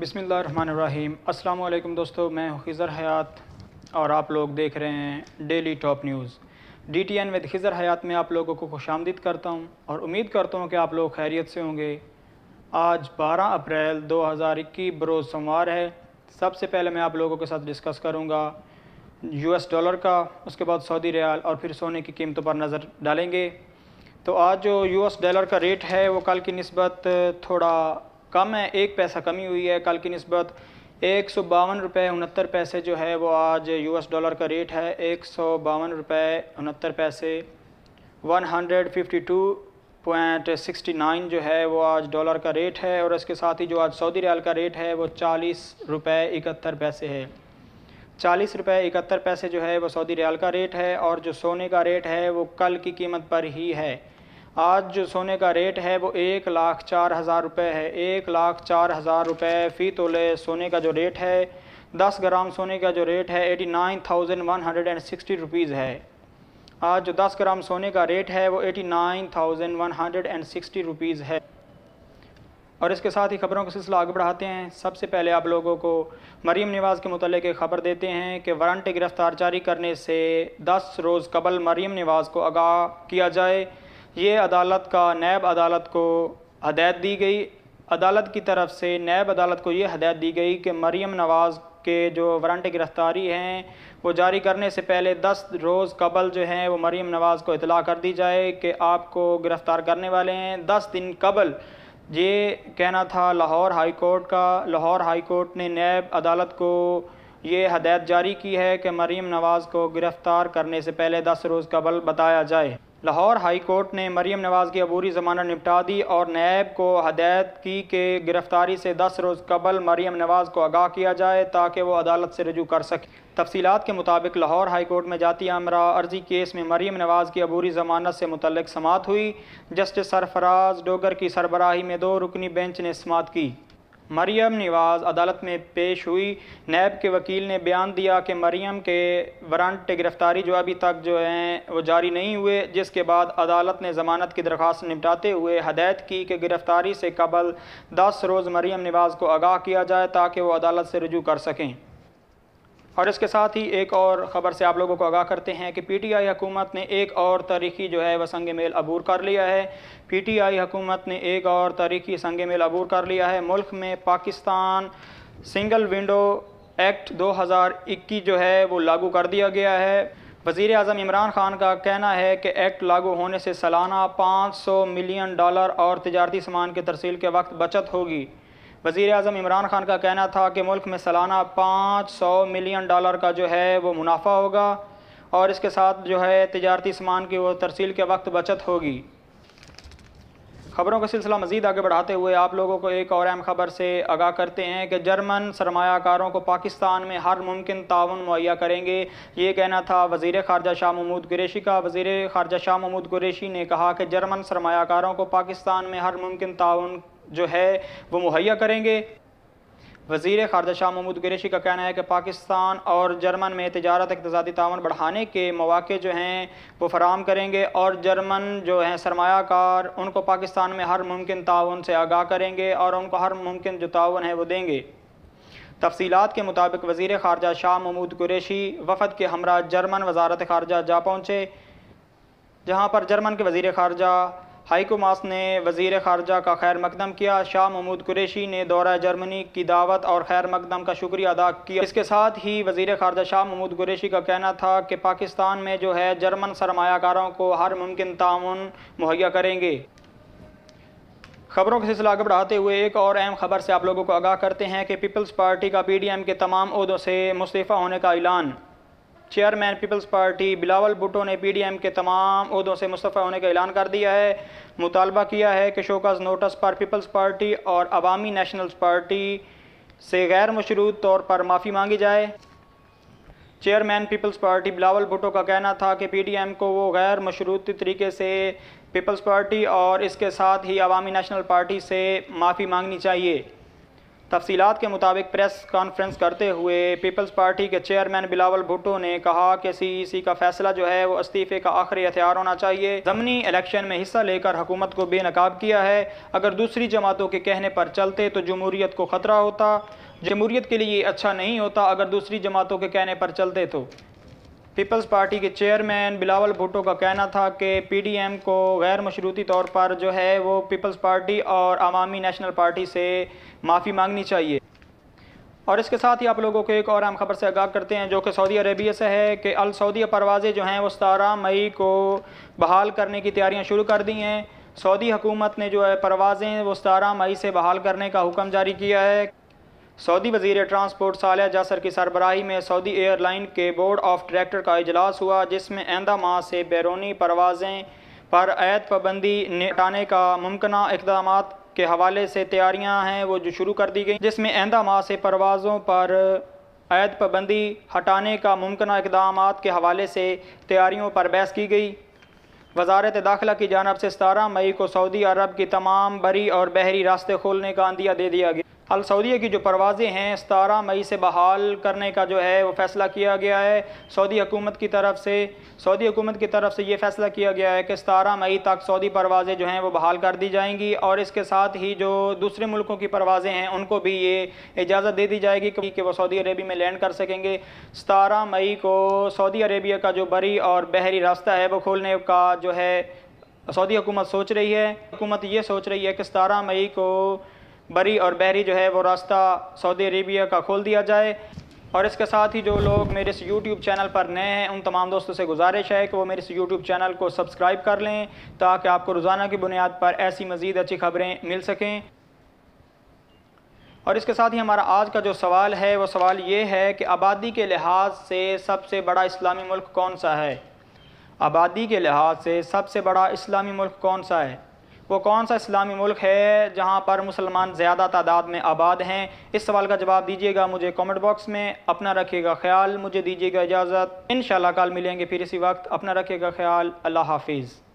बिस्मिल्लाहिर्रहमानिर्रहीम। अस्सलाम वालेकुम दोस्तों, मैं हूं खिज़र हयात और आप लोग देख रहे हैं daily top news. DTN with Khizar Hayat में आप लोगों को खुशामदीद करता हूं और उम्मीद करता हूं कि आप लोग खैरियत से होंगे। आज 12 अप्रैल 2021 बरोज़ सोमवार है। सबसे पहले मैं आप लोगों के साथ डिस्कस करूंगा US डॉलर का, उसके बाद सऊदी रियाल और फिर सोने की कीमतों पर नज़र डालेंगे। तो आज जो US डॉलर का रेट है वो कल की निस्बत थोड़ा कम है, 1 पैसा कमी हुई है। कल की निस्बत 152 रुपये 69 पैसे जो है वो आज US डॉलर का रेट है। 152 रुपये 69 पैसे 152.69 जो है वो आज डॉलर का रेट है। और इसके साथ ही जो आज सऊदी रियाल का रेट है वो 40 रुपये 71 पैसे है। 40 रुपये 71 पैसे जो है वो सऊदी रियाल का रेट है। और जो सोने का रेट है वो कल की कीमत पर ही है। आज जो सोने का रेट है वो 1,04,000 रुपये है। 1,04,000 रुपये फ़ी तोले सोने का जो रेट है। 10 ग्राम सोने का जो रेट है 89,160 रुपीज़ है। आज जो 10 ग्राम सोने का रेट है वो 89,160 रुपीज़ है। और इसके साथ ही ख़बरों का सिलसिला आगे बढ़ाते हैं। सबसे पहले आप लोगों को मरीम नवाज़ के मुतल्लिक़ एक ख़बर देते हैं कि वारंट गिरफ़्तार जारी करने से 10 रोज़ कबल मरीम नवाज़ को आगाह किया जाए। ये अदालत का नैब अदालत को हदायत दी गई। अदालत की तरफ से नैब अदालत को ये हदायत दी गई कि मरीम नवाज़ के जो वारंट गिरफ़्तारी हैं वो जारी करने से पहले 10 रोज़ कबल जो हैं वो मरीम नवाज़ को इतला कर दी जाए कि आपको गिरफ़्तार करने वाले हैं। 10 दिन कबल ये कहना था लाहौर हाई कोर्ट का। लाहौर हाई कोर्ट ने नैब अदालत को ये हदायत जारी की है कि मरीम नवाज़ को गिरफ़्तार करने से पहले 10 रोज़ कबल बताया जाए। लाहौर हाई कोर्ट ने मरीम नवाज़ की अबूरी ज़मानत निपटा दी और नैब को हदायत की कि गिरफ़्तारी से 10 रोज़ कबल मरीम नवाज़ को आगाह किया जाए ताकि वो अदालत से रजू कर सके। तफसीलात के मुताबिक लाहौर हाई कोर्ट में जाती आमरा अर्जी केस में मरीम नवाज़ की अबूरी ज़मानत से मुतल्लिक़ समाअत हुई। जस्टिस सरफराज डोगर की सरबराही में 2 रुकनी बेंच ने समाअत की। मरीम नवाज़ अदालत में पेश हुई। नैब के वकील ने बयान दिया कि मरीम के वारंट गिरफ़्तारी जो अभी तक जो हैं वो जारी नहीं हुए, जिसके बाद अदालत ने ज़मानत की दरख्वास्त निपटाते हुए हदायत की कि गिरफ़्तारी से कबल 10 रोज़ मरीम नवाज़ को आगाह किया जाए ताकि वो अदालत से रजू कर सकें। और इसके साथ ही एक और ख़बर से आप लोगों को आगाह करते हैं कि PTI हुकूमत ने एक और तारीखी जो है वह संग मेल अबूर कर लिया है। PTI हुकूमत ने एक और तारीखी संग मेल अबूर कर लिया है। मुल्क में पाकिस्तान सिंगल विंडो एक्ट 2021 जो है वो लागू कर दिया गया है। वज़ीर आज़म इमरान खान का कहना है कि एक्ट लागू होने से सालाना $500 मिलियन और तिजारती सामान के तरसील के वक्त बचत होगी। वज़ीर आज़म इमरान खान का कहना था कि मुल्क में सालाना $500 मिलियन का जो है वो मुनाफा होगा और इसके साथ जो है तिजारती सामान की वो तरसील के वक्त बचत होगी। ख़बरों का सिलसिला मज़ीद आगे बढ़ाते हुए आप लोगों को एक और अहम ख़बर से आगाह करते हैं कि जर्मन सरमायाकारों को पाकिस्तान में हर मुमकिन ताउन मुहैया करेंगे। ये कहना था वज़ीर ख़ारजा शाह महमूद कुरैशी का। वज़ीर ख़ारजा शाह महमूद कुरैशी ने कहा कि जर्मन सरमायाकारों को पाकिस्तान में हर मुमकिन ताउन जो है वो मुहैया करेंगे। वज़ीर ख़ारजा शाह महमूद कुरैशी का कहना है कि पाकिस्तान और जर्मन में तिजारत इक़्तिसादी ताउन बढ़ाने के मौक़े जो हैं वो फ़राहम करेंगे और जर्मन जो हैं सरमायाकार उनको पाकिस्तान में हर मुमकिन ताउन से आगाह करेंगे और उनको हर मुमकिन जो ताउन है वो देंगे। तफसीलात के मुताबिक वज़ीर ख़ारजा शाह महमूद कुरैशी वफ़द के हमरा जर्मन वज़ारत ख़ारजा जा पहुँचे, जहाँ पर जर्मन के वज़ीर ख़ारजा हाइको मास ने वज़ीर ख़ारजा का खैर मकदम किया। शाह महमूद कुरैशी ने दौरा जर्मनी की दावत और खैर मकदम का शुक्रिया अदा किया। इसके साथ ही वज़ीर ख़ारजा शाह महमूद कुरैशी का कहना था कि पाकिस्तान में जो है जर्मन सरमायाकारों को हर मुमकिन ताउन मुहैया करेंगे। ख़बरों का सिलसिला आगे बढ़ाते हुए एक और अहम ख़बर से आप लोगों को आगाह करते हैं कि पीपल्स पार्टी का PDM के तमाम ओहदों से मुस्तफ़ा होने का ऐलान। चेयरमैन पीपल्स पार्टी बिलावल भुट्टो ने PDM के तमाम ओहदों से मुस्तफ़ा होने का ऐलान कर दिया है। मुतालबा किया है कि शोकस नोटिस पर पीपल्स पार्टी और अवामी नेशनल्स पार्टी से गैर मशरूत तौर पर माफ़ी मांगी जाए। चेयरमैन पीपल्स पार्टी बिलावल भुट्टो का कहना था कि PDM को वो गैर मशरूत तरीके से पीपल्स पार्टी और इसके साथ ही अवामी नेशनल पार्टी से माफ़ी मांगनी चाहिए। تفصیلات کے مطابق پریس کانفرنس کرتے ہوئے پیپلز پارٹی کے چیئرمین بلاول بھٹو نے کہا کہ سی ای سی کا فیصلہ جو ہے وہ استعفے کا آخری ہتھیار ہونا چاہیے۔ ضمنی الیکشن میں حصہ لے کر حکومت کو بے نقاب کیا ہے۔ اگر دوسری جماعتوں کے کہنے پر چلتے تو جمہوریت کو خطرہ ہوتا، جمہوریت کے لیے یہ اچھا نہیں ہوتا اگر دوسری جماعتوں کے کہنے پر چلتے تو۔ پیپلز پارٹی کے چیئرمین بلاول بھٹو کا کہنا تھا کہ پی ڈی ایم کو غیر مشروطی طور پر جو ہے وہ پیپلز پارٹی اور عوامی نیشنل پارٹی سے معافی مانگنی چاہیے۔ اور اس کے ساتھ ہی آپ لوگوں کو ایک اور اہم خبر سے آگاہ کرتے ہیں جو کہ سعودی عربیہ سے ہے کہ السعودیہ پروازیں جو ہیں وہ 17 مئی کو بحال کرنے کی تیاریاں شروع کر دی ہیں۔ سعودی حکومت نے جو ہے پروازیں وہ 17 مئی سے بحال کرنے کا حکم جاری کیا ہے۔ سعودی وزیر ٹرانسپورٹ صالح جاسر کی سربراہی میں سعودی ایئر لائن کے بورڈ آف ڈائریکٹر کا اجلاس ہوا، جس میں آئندہ ماہ سے بیرونی پروازیں پر عائد پابندی ہٹانے کا ممکنہ اقدامات کے حوالے سے تیاریاں ہیں وہ جو شروع کر دی گئی، جس میں آئندہ ماہ سے پروازوں پر عائد پابندی ہٹانے کا ممکنہ اقدامات کے حوالے سے تیاریوں پر بحث کی گئی۔ وزارت داخلہ کی جانب سے 17 مئی کو سعودی عرب کی تمام بری اور بحری راستے کھولنے کا عندیہ دے دیا گیا۔ السعودیہ کی جو پروازیں ہیں 17 مئی سے بحال کرنے کا جو ہے وہ فیصلہ کیا گیا ہے۔ سعودی حکومت کی طرف سے یہ فیصلہ کیا گیا ہے کہ 17 مئی تک سعودی پروازیں جو ہیں وہ بحال کر دی جائیں گی، اور اس کے ساتھ ہی جو دوسرے ملکوں کی پروازیں ہیں ان کو بھی یہ اجازت دے دی جائے گی کہ وہ سعودی عربیہ میں لینڈ کر سکیں گے۔ 17 مئی کو سعودی عربیہ کا جو بری اور بحری راستہ ہے وہ کھولنے کا جو ہے سعودی حکومت سوچ رہی ہے۔ حکومت یہ سوچ رہی ہے کہ 17 مئی کو بری اور بحری جو ہے وہ راستہ سعودی عربیہ کا کھول دیا جائے۔ اور اس کے ساتھ ہی جو لوگ میرے اس یوٹیوب چینل پر نئے ہیں ان تمام دوستوں سے گزارش ہے کہ وہ میرے اس یوٹیوب چینل کو سبسکرائب کر لیں تاکہ آپ کو روزانہ کی بنیاد پر ایسی مزید اچھی خبریں مل سکیں۔ اور اس کے ساتھ ہی ہمارا آج کا جو سوال ہے وہ سوال یہ ہے کہ آبادی کے لحاظ سے سب سے بڑا اسلامی ملک کون سا ہے؟ آبادی کے لحاظ سے سب سے بڑا اسلامی ملک کون سا ہے؟ وہ کون سا اسلامی ملک ہے جہاں پر مسلمان زیادہ تعداد میں آباد ہیں؟ اس سوال کا جواب دیجیے گا مجھے کامنٹ باکس میں۔ اپنا رکھیے گا خیال، مجھے دیجیے گا اجازت، انشاءاللہ کل ملیں گے پھر اسی وقت۔ اپنا رکھیے گا خیال، اللہ حافظ۔